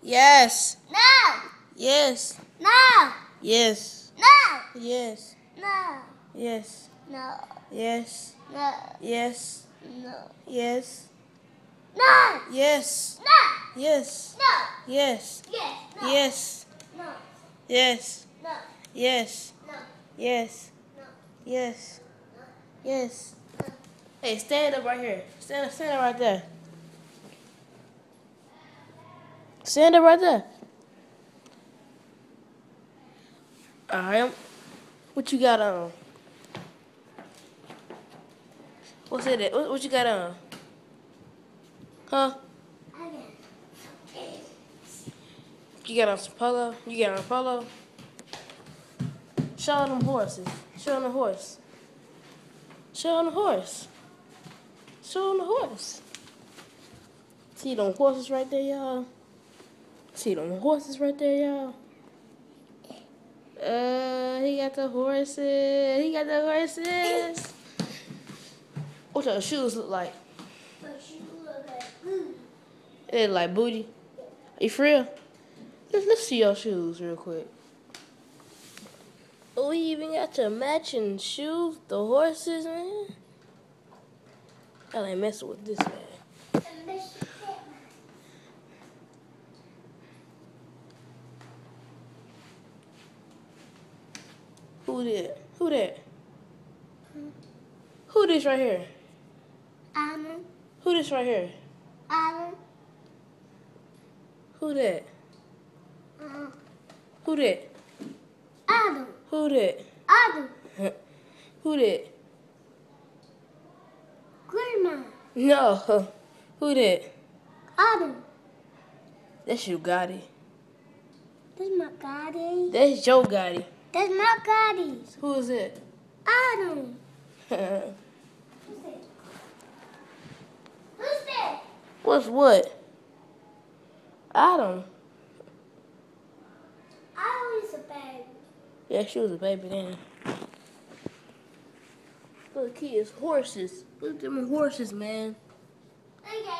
Yes. No. Yes. No. Yes. No. Yes. No. Yes. No. Yes. No. Yes. No. Yes. No. Yes. No. Yes. No. Yes. Yes. No. Yes. No. Yes. No. Yes. No. Yes. No. Yes. No. Yes. No. Hey, stand up right here. Stand up right there. Stand up right there. Alright. What you got on? What's it? What you got on? Huh? You got on some polo? You got on polo? Show them horses. Show them the horse. Show them the horse. Show them the horse. See them horses right there, y'all? See them horses right there, y'all? He got the horses. He got the horses. What your shoes look like? My shoes look like booty. They look like booty. You for real? Let's see your shoes real quick. Oh, you even got your matching shoes, the horses, man. I ain't messing with this man. Who that? Who that? Who this right here? Adam. Who this right here? Adam. Who that? Who that? Adam. Who that? Adam. Who that? Grandma. No. Who that? Adam. That's you, Gotti. That's my Gotti. That's Joe Gotti. That's my Gotti. Who is it? Adam. Who's that? What's what? Adam. Adam is a baby. Yeah, she was a baby then. Look, kids, horses. Look at them horses, man. Okay.